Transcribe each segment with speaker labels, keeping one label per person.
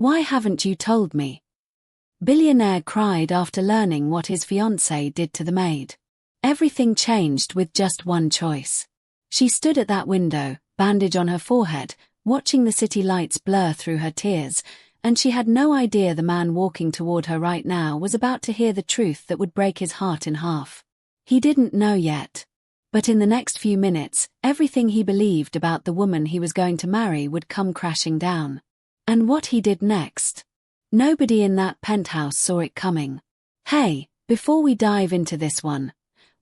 Speaker 1: Why haven't you told me? Billionaire cried after learning what his fiancée did to the maid. Everything changed with just one choice. She stood at that window, bandage on her forehead, watching the city lights blur through her tears, and she had no idea the man walking toward her right now was about to hear the truth that would break his heart in half. He didn't know yet. But in the next few minutes, everything he believed about the woman he was going to marry would come crashing down. And what he did next? Nobody in that penthouse saw it coming. Hey, before we dive into this one,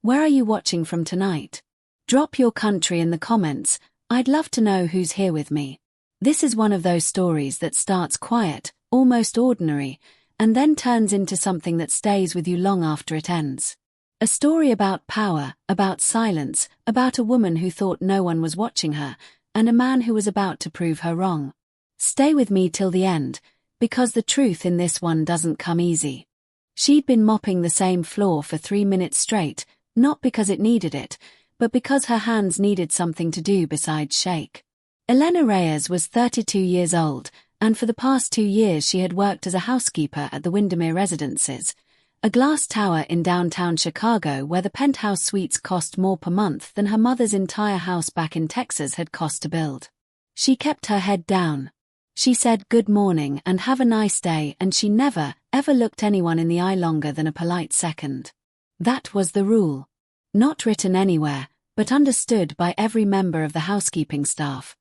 Speaker 1: where are you watching from tonight? Drop your country in the comments. I'd love to know who's here with me. This is one of those stories that starts quiet, almost ordinary, and then turns into something that stays with you long after it ends. A story about power, about silence, about a woman who thought no one was watching her, and a man who was about to prove her wrong. Stay with me till the end, because the truth in this one doesn't come easy. She'd been mopping the same floor for 3 minutes straight, not because it needed it, but because her hands needed something to do besides shake. Elena Reyes was 32 years old, and for the past 2 years she had worked as a housekeeper at the Windermere Residences, a glass tower in downtown Chicago where the penthouse suites cost more per month than her mother's entire house back in Texas had cost to build. She kept her head down. She said good morning and have a nice day, and she never, ever looked anyone in the eye longer than a polite second. That was the rule. Not written anywhere, but understood by every member of the housekeeping staff.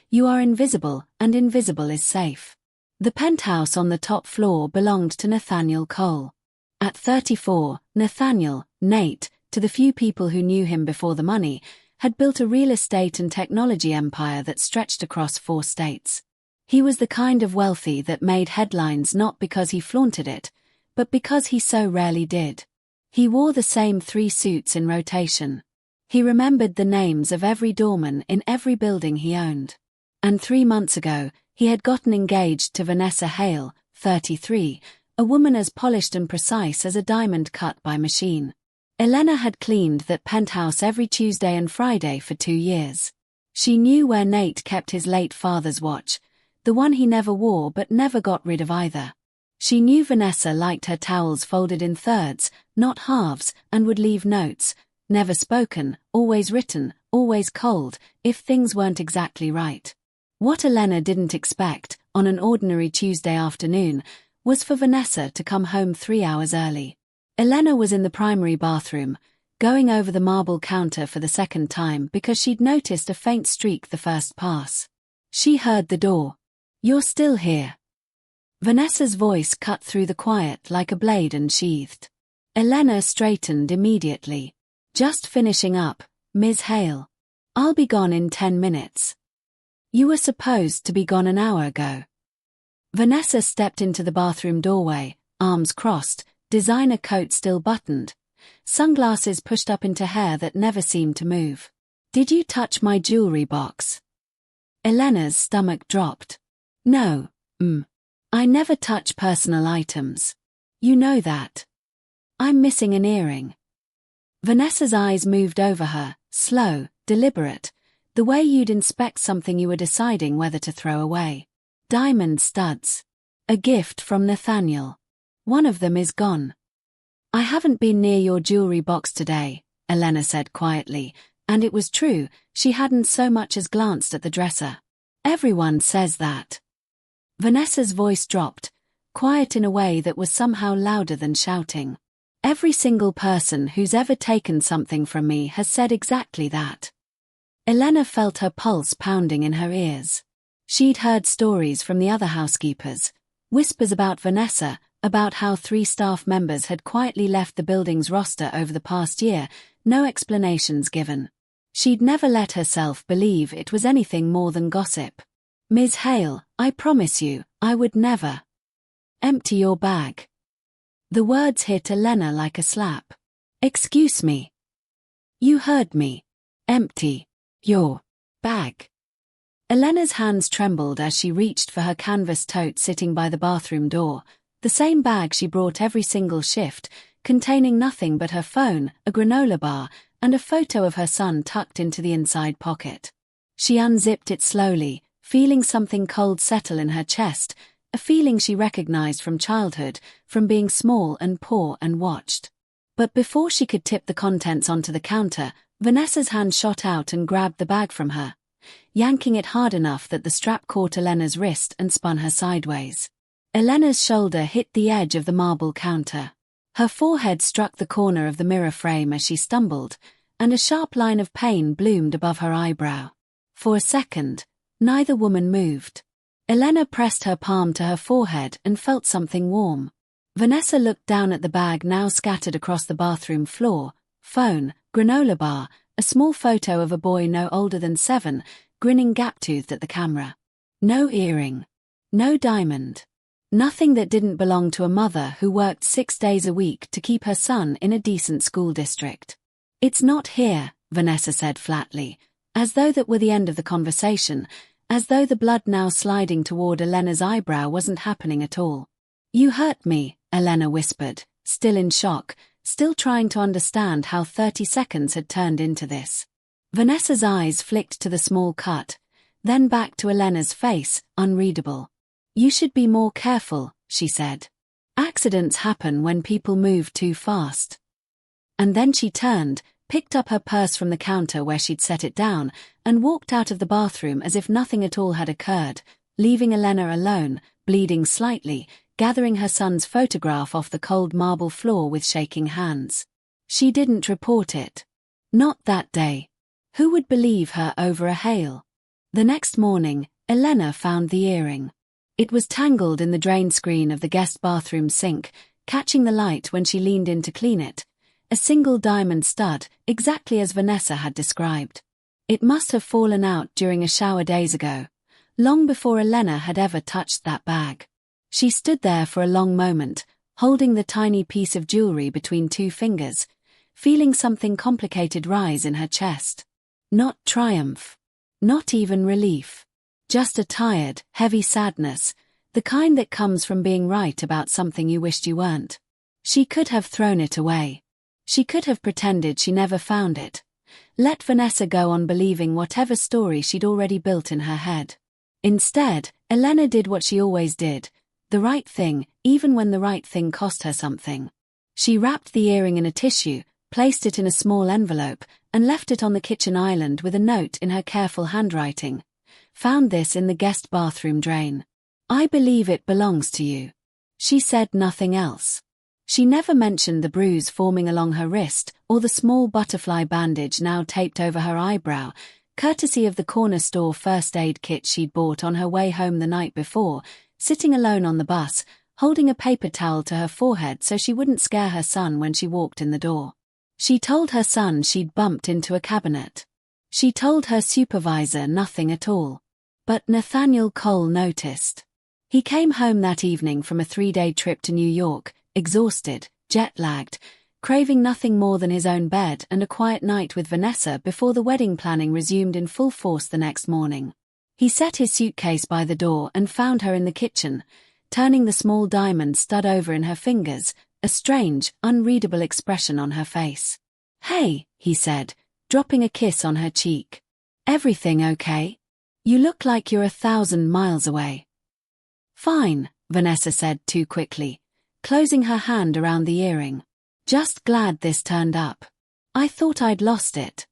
Speaker 1: You are invisible, and invisible is safe. The penthouse on the top floor belonged to Nathaniel Cole. At 34, Nathaniel, Nate, to the few people who knew him before the money, had built a real estate and technology empire that stretched across 4 states. He was the kind of wealthy that made headlines not because he flaunted it, but because he so rarely did. He wore the same 3 suits in rotation. He remembered the names of every doorman in every building he owned. And 3 months ago, he had gotten engaged to Vanessa Hale, 33, a woman as polished and precise as a diamond cut by machine. Elena had cleaned that penthouse every Tuesday and Friday for 2 years. She knew where Nate kept his late father's watch, the one he never wore but never got rid of either. She knew Vanessa liked her towels folded in thirds, not halves, and would leave notes, never spoken, always written, always cold, if things weren't exactly right. What Elena didn't expect, on an ordinary Tuesday afternoon, was for Vanessa to come home 3 hours early. Elena was in the primary bathroom, going over the marble counter for the second time because she'd noticed a faint streak the first pass. She heard the door. "You're still here." Vanessa's voice cut through the quiet like a blade unsheathed. Elena straightened immediately. "Just finishing up, Ms. Hale. I'll be gone in 10 minutes. You were supposed to be gone an hour ago." Vanessa stepped into the bathroom doorway, arms crossed, designer coat still buttoned, sunglasses pushed up into hair that never seemed to move. "Did you touch my jewelry box?" Elena's stomach dropped. "No, I never touch personal items. You know that. I'm missing an earring." Vanessa's eyes moved over her, slow, deliberate, the way you'd inspect something you were deciding whether to throw away. "Diamond studs. A gift from Nathaniel. One of them is gone." "I haven't been near your jewelry box today," Elena said quietly, and it was true, she hadn't so much as glanced at the dresser. "Everyone says that." Vanessa's voice dropped, quiet in a way that was somehow louder than shouting. "Every single person who's ever taken something from me has said exactly that." Elena felt her pulse pounding in her ears. She'd heard stories from the other housekeepers, whispers about Vanessa, about how 3 staff members had quietly left the building's roster over the past year, no explanations given. She'd never let herself believe it was anything more than gossip. "Ms. Hale, I promise you, I would never." "Empty your bag." The words hit Elena like a slap. "Excuse me." "You heard me. Empty your bag." Elena's hands trembled as she reached for her canvas tote sitting by the bathroom door, the same bag she brought every single shift, containing nothing but her phone, a granola bar, and a photo of her son tucked into the inside pocket. She unzipped it slowly, feeling something cold settle in her chest, a feeling she recognized from childhood, from being small and poor and watched. But before she could tip the contents onto the counter, Vanessa's hand shot out and grabbed the bag from her, yanking it hard enough that the strap caught Elena's wrist and spun her sideways. Elena's shoulder hit the edge of the marble counter. Her forehead struck the corner of the mirror frame as she stumbled, and a sharp line of pain bloomed above her eyebrow. For a second, neither woman moved. Elena pressed her palm to her forehead and felt something warm. Vanessa looked down at the bag now scattered across the bathroom floor: phone, granola bar, a small photo of a boy no older than 7, grinning gap-toothed at the camera. No earring. No diamond. Nothing that didn't belong to a mother who worked 6 days a week to keep her son in a decent school district. "It's not here," Vanessa said flatly, as though that were the end of the conversation, as though the blood now sliding toward Elena's eyebrow wasn't happening at all. "You hurt me," Elena whispered, still in shock, still trying to understand how 30 seconds had turned into this. Vanessa's eyes flicked to the small cut, then back to Elena's face, unreadable. "You should be more careful," she said. "Accidents happen when people move too fast." And then she turned, picked up her purse from the counter where she'd set it down, and walked out of the bathroom as if nothing at all had occurred, leaving Elena alone, bleeding slightly, gathering her son's photograph off the cold marble floor with shaking hands. She didn't report it. Not that day. Who would believe her over a hail? The next morning, Elena found the earring. It was tangled in the drain screen of the guest bathroom sink, catching the light when she leaned in to clean it. A single diamond stud, exactly as Vanessa had described. It must have fallen out during a shower days ago, long before Elena had ever touched that bag. She stood there for a long moment, holding the tiny piece of jewelry between 2 fingers, feeling something complicated rise in her chest. Not triumph. Not even relief. Just a tired, heavy sadness, the kind that comes from being right about something you wished you weren't. She could have thrown it away. She could have pretended she never found it. Let Vanessa go on believing whatever story she'd already built in her head. Instead, Elena did what she always did, the right thing, even when the right thing cost her something. She wrapped the earring in a tissue, placed it in a small envelope, and left it on the kitchen island with a note in her careful handwriting. "Found this in the guest bathroom drain. I believe it belongs to you." She said nothing else. She never mentioned the bruise forming along her wrist, or the small butterfly bandage now taped over her eyebrow, courtesy of the corner store first aid kit she'd bought on her way home the night before, sitting alone on the bus, holding a paper towel to her forehead so she wouldn't scare her son when she walked in the door. She told her son she'd bumped into a cabinet. She told her supervisor nothing at all. But Nathaniel Cole noticed. He came home that evening from a 3-day trip to New York, exhausted, jet-lagged, craving nothing more than his own bed and a quiet night with Vanessa before the wedding planning resumed in full force the next morning. He set his suitcase by the door and found her in the kitchen, turning the small diamond stud over in her fingers, a strange, unreadable expression on her face. "Hey," he said, dropping a kiss on her cheek. "Everything okay? You look like you're 1,000 miles away." "Fine," Vanessa said too quickly, closing her hand around the earring. "Just glad this turned up. I thought I'd lost it."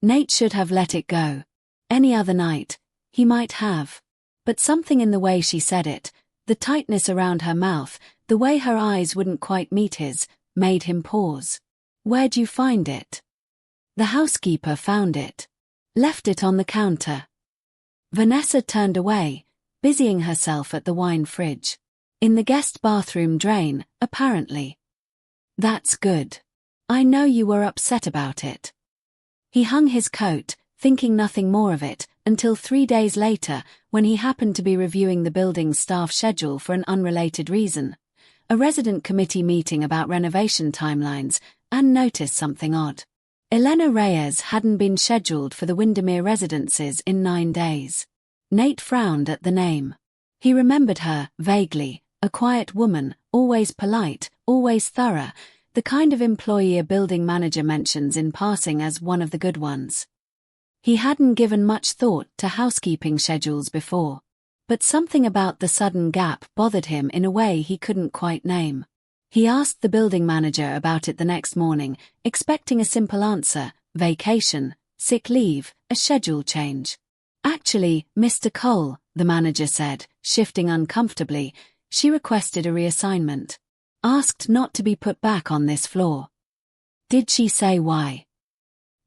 Speaker 1: Nate should have let it go. Any other night, he might have. But something in the way she said it, the tightness around her mouth, the way her eyes wouldn't quite meet his, made him pause. "Where'd you find it?" "The housekeeper found it. Left it on the counter." Vanessa turned away, busying herself at the wine fridge. "In the guest bathroom drain, apparently." "That's good. I know you were upset about it." He hung his coat, thinking nothing more of it, until 3 days later, when he happened to be reviewing the building's staff schedule for an unrelated reason, a resident committee meeting about renovation timelines, and noticed something odd. Elena Reyes hadn't been scheduled for the Windermere residences in 9 days. Nate frowned at the name. He remembered her, vaguely, a quiet woman, always polite, always thorough, the kind of employee a building manager mentions in passing as one of the good ones. He hadn't given much thought to housekeeping schedules before. But something about the sudden gap bothered him in a way he couldn't quite name. He asked the building manager about it the next morning, expecting a simple answer: vacation, sick leave, a schedule change. Actually, Mr. Cole, the manager said, shifting uncomfortably, she requested a reassignment. Asked not to be put back on this floor. Did she say why?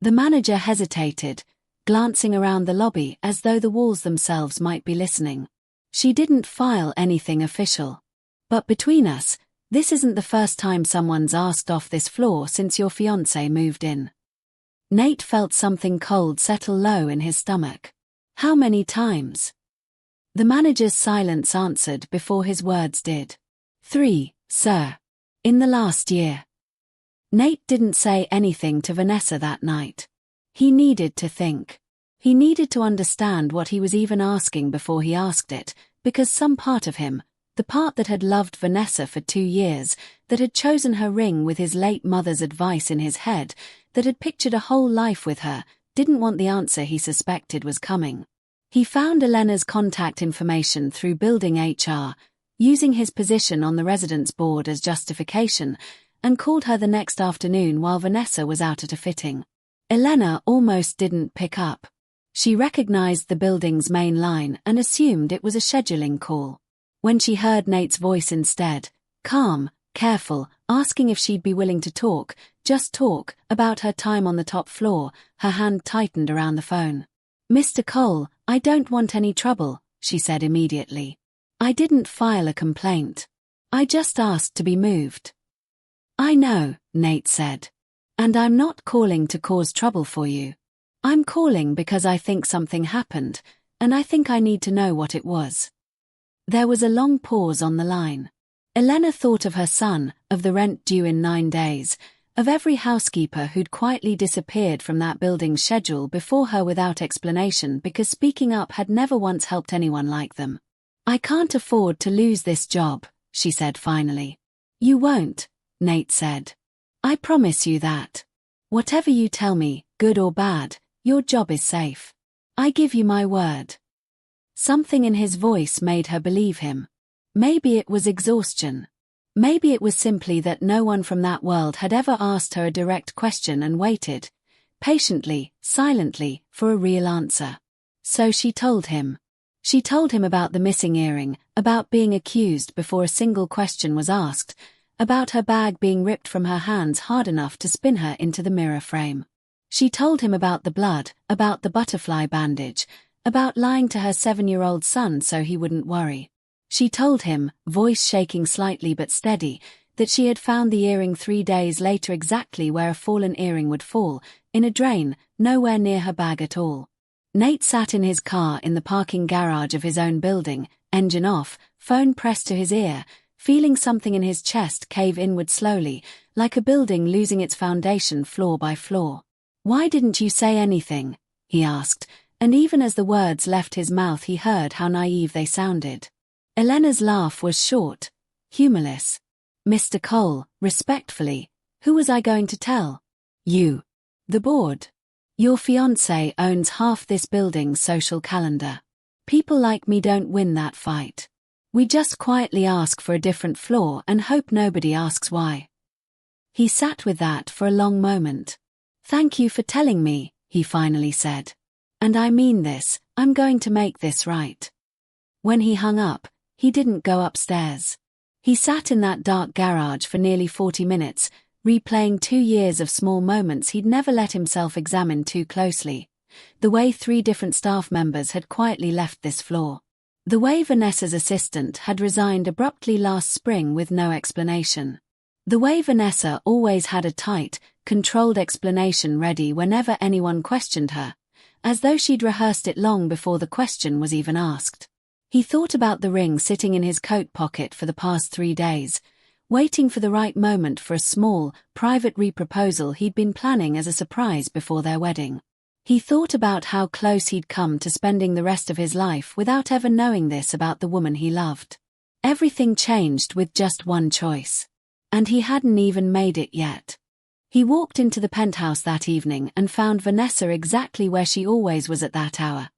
Speaker 1: The manager hesitated, glancing around the lobby as though the walls themselves might be listening. She didn't file anything official. But between us, this isn't the first time someone's asked off this floor since your fiancé moved in. Nate felt something cold settle low in his stomach. How many times? The manager's silence answered before his words did. 3, sir. In the last year. Nate didn't say anything to Vanessa that night. He needed to think. He needed to understand what he was even asking before he asked it, because some part of him, the part that had loved Vanessa for 2 years, that had chosen her ring with his late mother's advice in his head, that had pictured a whole life with her, didn't want the answer he suspected was coming. He found Elena's contact information through building HR, using his position on the residence board as justification, and called her the next afternoon while Vanessa was out at a fitting. Elena almost didn't pick up. She recognized the building's main line and assumed it was a scheduling call. When she heard Nate's voice instead, calm, careful, asking if she'd be willing to talk, just talk, about her time on the top floor, her hand tightened around the phone. Mr. Cole, I don't want any trouble, she said immediately. I didn't file a complaint. I just asked to be moved. I know, Nate said. And I'm not calling to cause trouble for you. I'm calling because I think something happened, and I think I need to know what it was. There was a long pause on the line. Elena thought of her son, of the rent due in 9 days, of every housekeeper who'd quietly disappeared from that building's schedule before her without explanation because speaking up had never once helped anyone like them. I can't afford to lose this job, she said finally. You won't, Nate said. I promise you that. Whatever you tell me, good or bad, your job is safe. I give you my word. Something in his voice made her believe him. Maybe it was exhaustion. Maybe it was simply that no one from that world had ever asked her a direct question and waited, patiently, silently, for a real answer. So she told him. She told him about the missing earring, about being accused before a single question was asked, about her bag being ripped from her hands hard enough to spin her into the mirror frame. She told him about the blood, about the butterfly bandage, about lying to her 7-year-old son so he wouldn't worry. She told him, voice shaking slightly but steady, that she had found the earring 3 days later exactly where a fallen earring would fall, in a drain, nowhere near her bag at all. Nate sat in his car in the parking garage of his own building, engine off, phone pressed to his ear, feeling something in his chest cave inward slowly, like a building losing its foundation floor by floor. Why didn't you say anything? He asked, and even as the words left his mouth he heard how naive they sounded. Elena's laugh was short, humorless. Mr. Cole, respectfully, who was I going to tell? You. The board. Your fiancé owns half this building's social calendar. People like me don't win that fight. We just quietly ask for a different floor and hope nobody asks why. He sat with that for a long moment. Thank you for telling me, he finally said. And I mean this, I'm going to make this right. When he hung up, he didn't go upstairs. He sat in that dark garage for nearly 40 minutes, replaying 2 years of small moments he'd never let himself examine too closely. The way 3 different staff members had quietly left this floor. The way Vanessa's assistant had resigned abruptly last spring with no explanation. The way Vanessa always had a tight, controlled explanation ready whenever anyone questioned her, as though she'd rehearsed it long before the question was even asked. He thought about the ring sitting in his coat pocket for the past 3 days, waiting for the right moment for a small, private reproposal he'd been planning as a surprise before their wedding. He thought about how close he'd come to spending the rest of his life without ever knowing this about the woman he loved. Everything changed with just one choice. And he hadn't even made it yet. He walked into the penthouse that evening and found Vanessa exactly where she always was at that hour,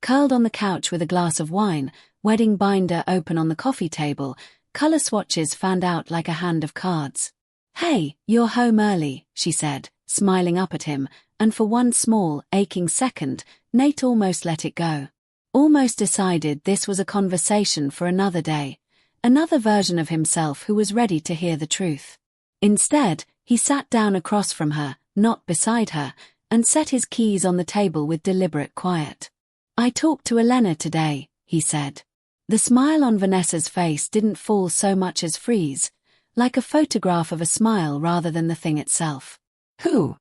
Speaker 1: curled on the couch with a glass of wine, wedding binder open on the coffee table, color swatches fanned out like a hand of cards. "Hey, you're home early," she said, smiling up at him, and for one small, aching second, Nate almost let it go. Almost decided this was a conversation for another day, another version of himself who was ready to hear the truth. Instead, he sat down across from her, not beside her, and set his keys on the table with deliberate quiet. "I talked to Elena today," he said. The smile on Vanessa's face didn't fall so much as freeze, like a photograph of a smile rather than the thing itself. "Who?"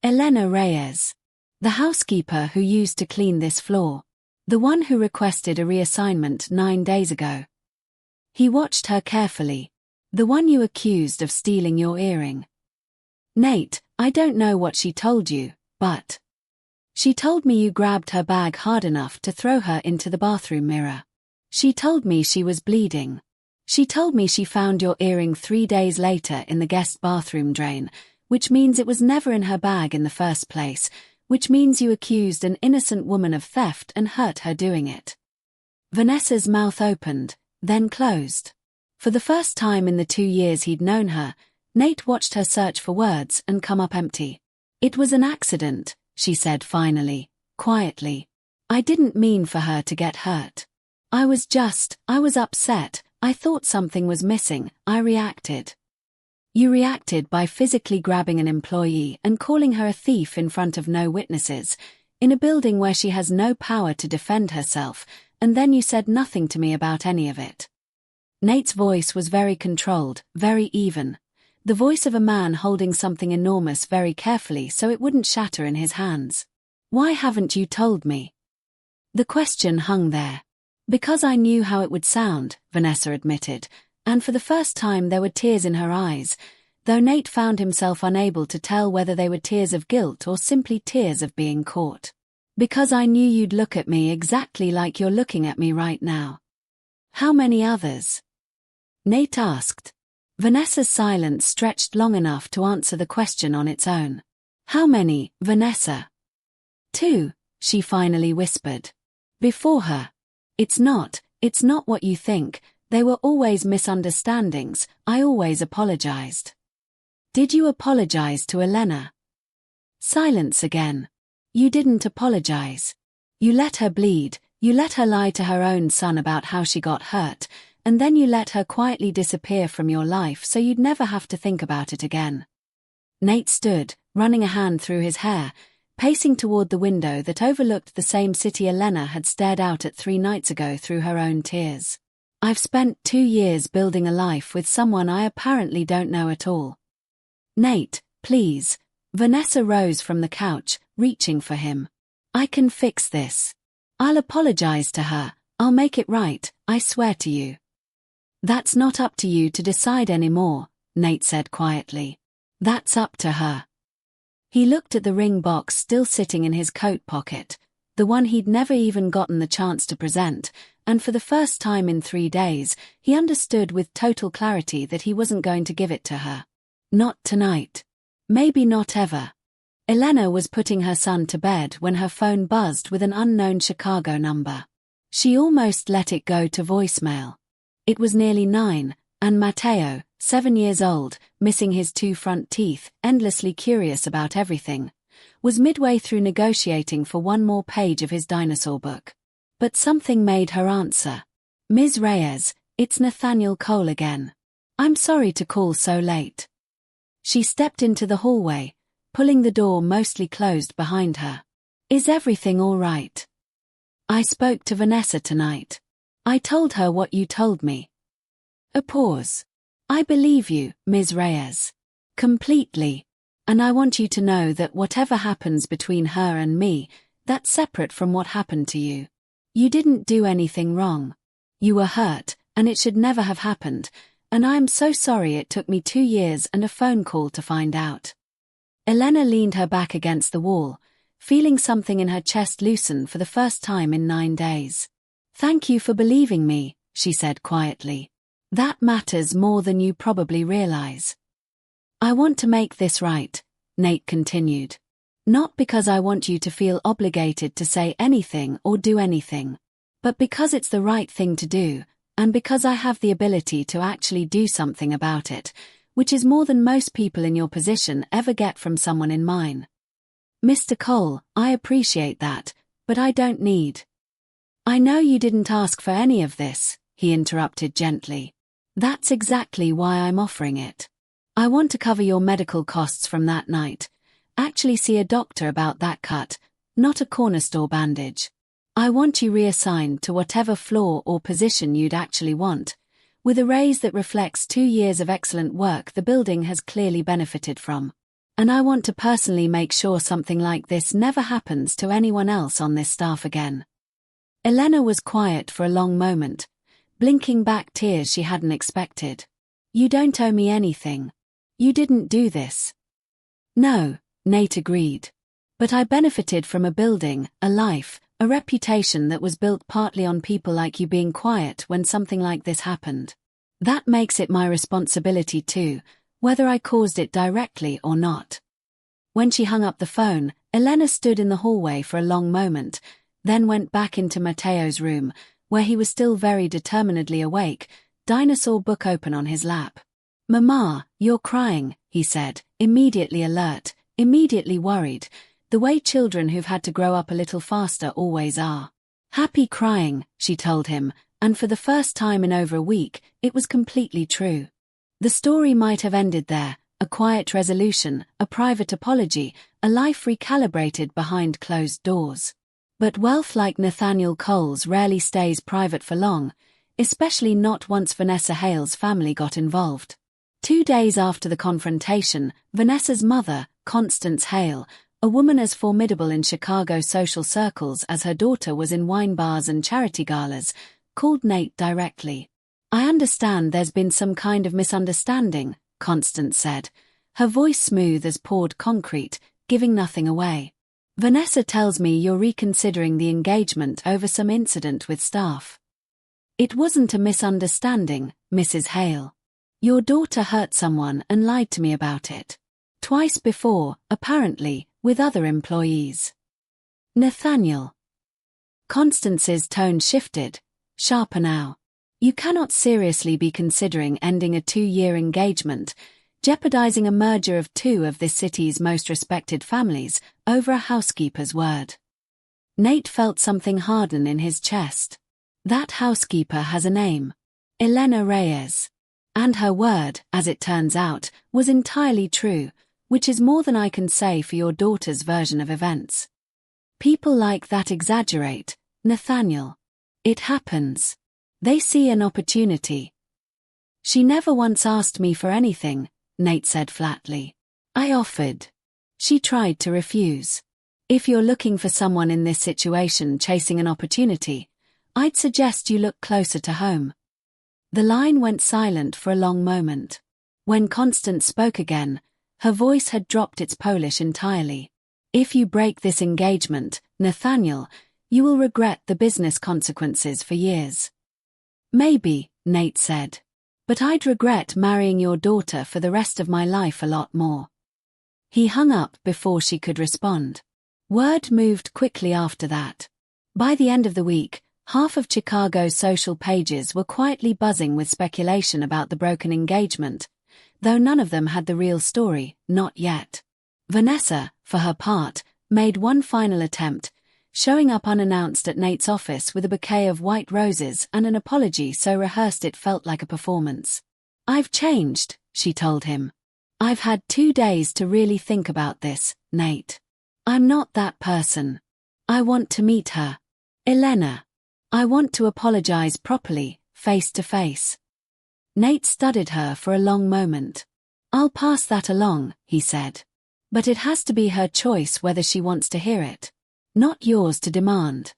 Speaker 1: "Elena Reyes. The housekeeper who used to clean this floor. The one who requested a reassignment 9 days ago." He watched her carefully. "The one you accused of stealing your earring." "Nate, I don't know what she told you, but she told me you grabbed her bag hard enough to throw her into the bathroom mirror. She told me she was bleeding. She told me she found your earring 3 days later in the guest bathroom drain, which means it was never in her bag in the first place, which means you accused an innocent woman of theft and hurt her doing it." Vanessa's mouth opened, then closed. For the first time in the 2 years he'd known her, Nate watched her search for words and come up empty. "It was an accident," she said finally, quietly. "I didn't mean for her to get hurt. I was upset. I thought something was missing. I reacted." "You reacted by physically grabbing an employee and calling her a thief in front of no witnesses, in a building where she has no power to defend herself, and then you said nothing to me about any of it." Nate's voice was very controlled, very even. The voice of a man holding something enormous very carefully so it wouldn't shatter in his hands. "Why haven't you told me?" The question hung there. "Because I knew how it would sound," Vanessa admitted, and for the first time there were tears in her eyes, though Nate found himself unable to tell whether they were tears of guilt or simply tears of being caught. "Because I knew you'd look at me exactly like you're looking at me right now." "How many others?" Nate asked. Vanessa's silence stretched long enough to answer the question on its own. "How many, Vanessa?" "2, she finally whispered. "Before her. It's not what you think. They were always misunderstandings. I always apologized." "Did you apologize to Elena?" Silence again. "You didn't apologize. You let her bleed, you let her lie to her own son about how she got hurt, and then you let her quietly disappear from your life so you'd never have to think about it again." Nate stood, running a hand through his hair, pacing toward the window that overlooked the same city Elena had stared out at 3 nights ago through her own tears. "I've spent 2 years building a life with someone I apparently don't know at all." "Nate, please." Vanessa rose from the couch, reaching for him. "I can fix this. I'll apologize to her. I'll make it right, I swear to you." "That's not up to you to decide anymore," Nate said quietly. "That's up to her." He looked at the ring box still sitting in his coat pocket, the one he'd never even gotten the chance to present, and for the first time in 3 days, he understood with total clarity that he wasn't going to give it to her. Not tonight. Maybe not ever. Elena was putting her son to bed when her phone buzzed with an unknown Chicago number. She almost let it go to voicemail. It was nearly 9, and Matteo, 7 years old, missing his 2 front teeth, endlessly curious about everything, was midway through negotiating for one more page of his dinosaur book. But something made her answer. "Ms. Reyes, it's Nathaniel Cole again. I'm sorry to call so late." She stepped into the hallway, pulling the door mostly closed behind her. "Is everything all right?" "I spoke to Vanessa tonight. I told her what you told me." A pause. "I believe you, Ms. Reyes. Completely. And I want you to know that whatever happens between her and me, that's separate from what happened to you. You didn't do anything wrong. You were hurt, and it should never have happened, and I am so sorry it took me 2 years and a phone call to find out." Elena leaned her back against the wall, feeling something in her chest loosen for the first time in 9 days. "Thank you for believing me," she said quietly. "That matters more than you probably realize." "I want to make this right," Nate continued. "Not because I want you to feel obligated to say anything or do anything, But because it's the right thing to do, and because I have the ability to actually do something about it, which is more than most people in your position ever get from someone in mine. Mr. Cole, I appreciate that, but I don't need. I know you didn't ask for any of this, he interrupted gently. That's exactly why I'm offering it. I want to cover your medical costs from that night. Actually see a doctor about that cut, not a corner store bandage. I want you reassigned to whatever floor or position you'd actually want, with a raise that reflects 2 years of excellent work the building has clearly benefited from. And I want to personally make sure something like this never happens to anyone else on this staff again. Elena was quiet for a long moment, blinking back tears she hadn't expected. You don't owe me anything. You didn't do this. No, Nate agreed. But I benefited from a building, a life, a reputation that was built partly on people like you being quiet when something like this happened. That makes it my responsibility too, whether I caused it directly or not. When she hung up the phone, Elena stood in the hallway for a long moment, then went back into Matteo's room, where he was still very determinedly awake, dinosaur book open on his lap. Mama, you're crying, he said, immediately alert, immediately worried, the way children who've had to grow up a little faster always are. Happy crying, she told him, and for the first time in over a week, it was completely true. The story might have ended there, a quiet resolution, a private apology, a life recalibrated behind closed doors. But wealth like Nathaniel Cole's rarely stays private for long, especially not once Vanessa Hale's family got involved. 2 days after the confrontation, Vanessa's mother, Constance Hale, a woman as formidable in Chicago social circles as her daughter was in wine bars and charity galas, called Nate directly. I understand there's been some kind of misunderstanding, Constance said, her voice smooth as poured concrete, giving nothing away. Vanessa tells me you're reconsidering the engagement over some incident with staff. It wasn't a misunderstanding, Mrs. Hale. Your daughter hurt someone and lied to me about it. Twice before, apparently, with other employees. Nathaniel. Constance's tone shifted, sharper now. You cannot seriously be considering ending a 2-year engagement, jeopardizing a merger of 2 of this city's most respected families, over a housekeeper's word. Nate felt something harden in his chest. That housekeeper has a name. Elena Reyes. And her word, as it turns out, was entirely true, which is more than I can say for your daughter's version of events. People like that exaggerate, Nathaniel. It happens. They see an opportunity. She never once asked me for anything, Nate said flatly. I offered. She tried to refuse. If you're looking for someone in this situation chasing an opportunity, I'd suggest you look closer to home. The line went silent for a long moment. When Constance spoke again, her voice had dropped its Polish entirely. If you break this engagement, Nathaniel, you will regret the business consequences for years. Maybe, Nate said. But I'd regret marrying your daughter for the rest of my life a lot more. He hung up before she could respond. Word moved quickly after that. By the end of the week, half of Chicago's social pages were quietly buzzing with speculation about the broken engagement, though none of them had the real story, not yet. Vanessa, for her part, made one final attempt, showing up unannounced at Nate's office with a bouquet of white roses and an apology so rehearsed it felt like a performance. I've changed, she told him. I've had 2 days to really think about this, Nate. I'm not that person. I want to meet her. Elena. I want to apologize properly, face to face. Nate studied her for a long moment. I'll pass that along, he said. But it has to be her choice whether she wants to hear it. Not yours to demand.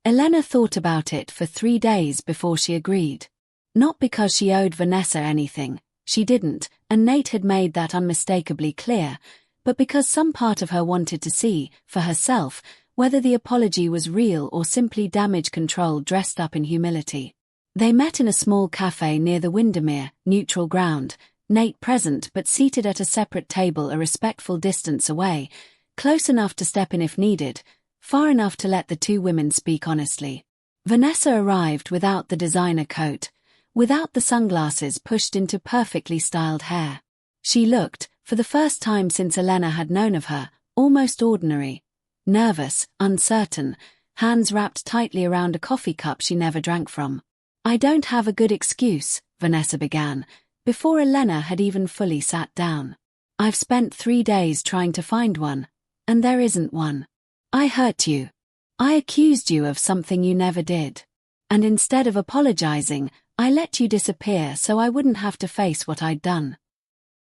Speaker 1: Elena thought about it for 3 days before she agreed. Not because she owed Vanessa anything, she didn't, and Nate had made that unmistakably clear, but because some part of her wanted to see, for herself, whether the apology was real or simply damage control dressed up in humility. They met in a small cafe near the Windermere, neutral ground, Nate present but seated at a separate table a respectful distance away, close enough to step in if needed, far enough to let the 2 women speak honestly. Vanessa arrived without the designer coat, without the sunglasses pushed into perfectly styled hair. She looked, for the first time since Elena had known of her, almost ordinary, nervous, uncertain, hands wrapped tightly around a coffee cup she never drank from. "I don't have a good excuse," Vanessa began, before Elena had even fully sat down. "I've spent 3 days trying to find one, and there isn't one. I hurt you. I accused you of something you never did. And instead of apologizing, I let you disappear so I wouldn't have to face what I'd done."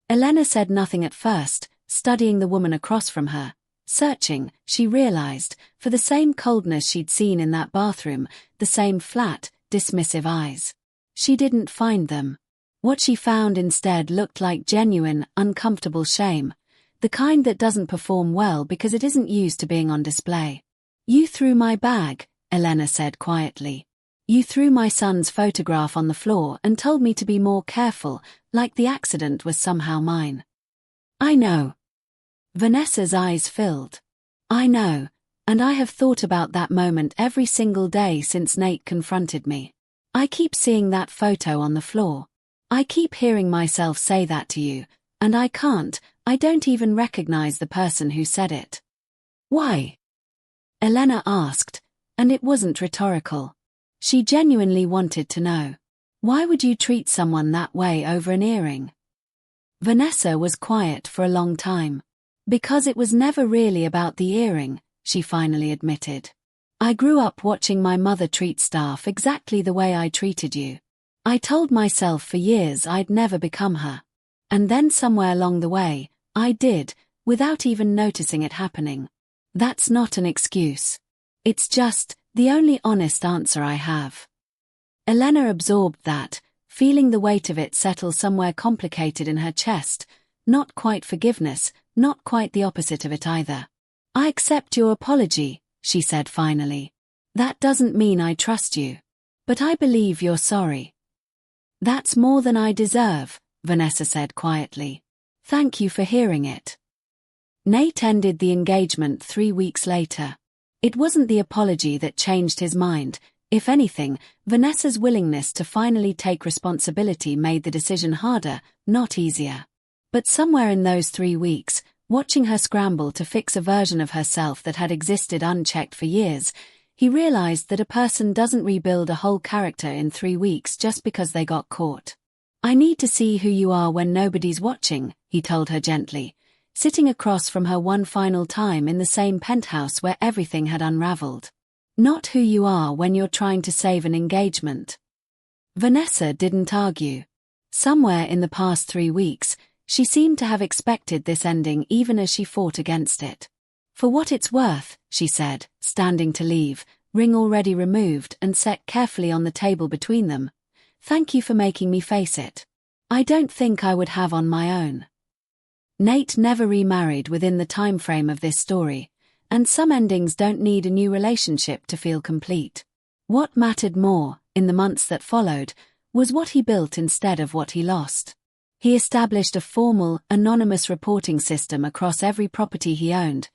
Speaker 1: Elena said nothing at first, studying the woman across from her, searching, she realized, for the same coldness she'd seen in that bathroom, the same flat, dismissive eyes. She didn't find them. What she found instead looked like genuine, uncomfortable shame, the kind that doesn't perform well because it isn't used to being on display. "You threw my bag," Elena said quietly. "You threw my son's photograph on the floor and told me to be more careful, like the accident was somehow mine." "I know." Vanessa's eyes filled. "I know, and I have thought about that moment every single day since Nate confronted me. I keep seeing that photo on the floor. I keep hearing myself say that to you, and I don't even recognize the person who said it." "Why?" Elena asked, and it wasn't rhetorical. She genuinely wanted to know. Why would you treat someone that way over an earring? Vanessa was quiet for a long time. "Because it was never really about the earring," she finally admitted. "I grew up watching my mother treat staff exactly the way I treated you. I told myself for years I'd never become her. And then somewhere along the way, I did, without even noticing it happening. That's not an excuse. It's just the only honest answer I have." Elena absorbed that, feeling the weight of it settle somewhere complicated in her chest, not quite forgiveness, not quite the opposite of it either. "I accept your apology," she said finally. "That doesn't mean I trust you. But I believe you're sorry." "That's more than I deserve," Vanessa said quietly. "Thank you for hearing it." Nate ended the engagement 3 weeks later. It wasn't the apology that changed his mind. If anything, Vanessa's willingness to finally take responsibility made the decision harder, not easier. But somewhere in those 3 weeks, watching her scramble to fix a version of herself that had existed unchecked for years, he realized that a person doesn't rebuild a whole character in 3 weeks just because they got caught. "I need to see who you are when nobody's watching," he told her gently, sitting across from her one final time in the same penthouse where everything had unraveled. "Not who you are when you're trying to save an engagement." Vanessa didn't argue. Somewhere in the past 3 weeks, she seemed to have expected this ending even as she fought against it. "For what it's worth," she said, standing to leave, ring already removed and set carefully on the table between them. "Thank you for making me face it. I don't think I would have on my own." Nate never remarried within the time frame of this story, and some endings don't need a new relationship to feel complete. What mattered more, in the months that followed, was what he built instead of what he lost. He established a formal, anonymous reporting system across every property he owned,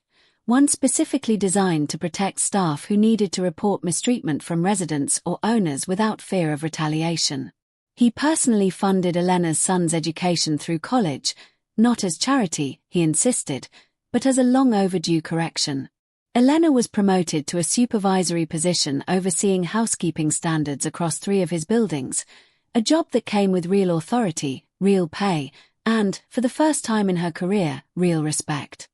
Speaker 1: one specifically designed to protect staff who needed to report mistreatment from residents or owners without fear of retaliation. He personally funded Elena's son's education through college, not as charity, he insisted, but as a long-overdue correction. Elena was promoted to a supervisory position overseeing housekeeping standards across 3 of his buildings, a job that came with real authority, real pay, and, for the first time in her career, real respect.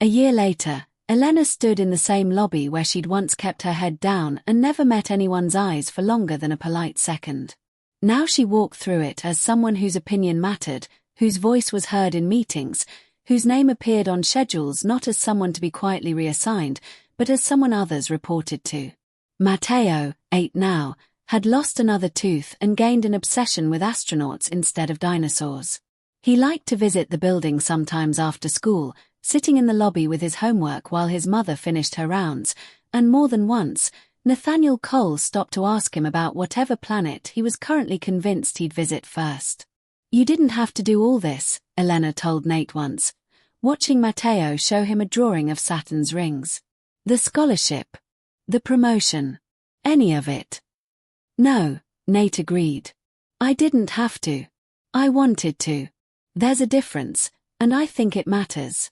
Speaker 1: A year later, Elena stood in the same lobby where she'd once kept her head down and never met anyone's eyes for longer than a polite second. Now she walked through it as someone whose opinion mattered, whose voice was heard in meetings, whose name appeared on schedules not as someone to be quietly reassigned, but as someone others reported to. Matteo, 8 now, had lost another tooth and gained an obsession with astronauts instead of dinosaurs. He liked to visit the building sometimes after school, sitting in the lobby with his homework while his mother finished her rounds, and more than once, Nathaniel Cole stopped to ask him about whatever planet he was currently convinced he'd visit first. "You didn't have to do all this," Elena told Nate once, watching Matteo show him a drawing of Saturn's rings. The scholarship. The promotion. Any of it? No, Nate agreed. I didn't have to. I wanted to. There's a difference, and I think it matters.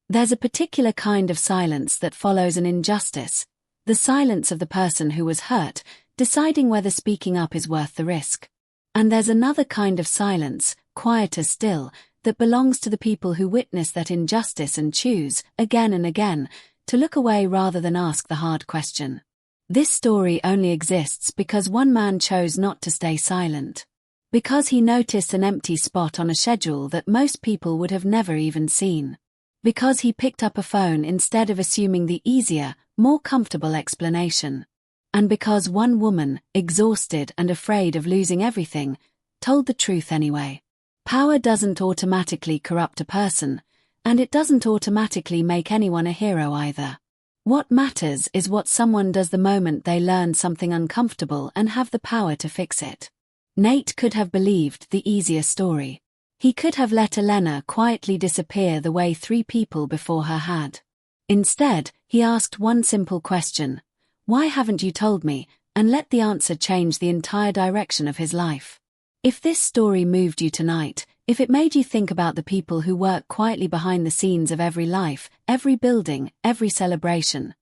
Speaker 1: There's a particular kind of silence that follows an injustice, the silence of the person who was hurt, deciding whether speaking up is worth the risk. And there's another kind of silence, quieter still, that belongs to the people who witness that injustice and choose, again and again, to look away rather than ask the hard question. This story only exists because one man chose not to stay silent. Because he noticed an empty spot on a schedule that most people would have never even seen. Because he picked up a phone instead of assuming the easier, more comfortable explanation. And because one woman, exhausted and afraid of losing everything, told the truth anyway. Power doesn't automatically corrupt a person, and it doesn't automatically make anyone a hero either. What matters is what someone does the moment they learn something uncomfortable and have the power to fix it. Nate could have believed the easier story. He could have let Elena quietly disappear the way 3 people before her had. Instead, he asked one simple question: why haven't you told me, and let the answer change the entire direction of his life. If this story moved you tonight, if it made you think about the people who work quietly behind the scenes of every life, every building, every celebration,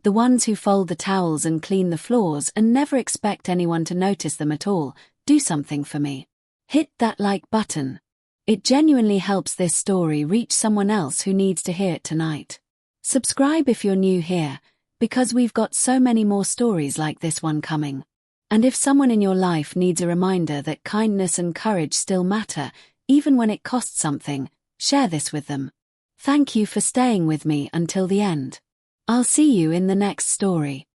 Speaker 1: the ones who fold the towels and clean the floors and never expect anyone to notice them at all, do something for me. Hit that like button. It genuinely helps this story reach someone else who needs to hear it tonight. Subscribe if you're new here, because we've got so many more stories like this one coming. And if someone in your life needs a reminder that kindness and courage still matter, even when it costs something, share this with them. Thank you for staying with me until the end. I'll see you in the next story.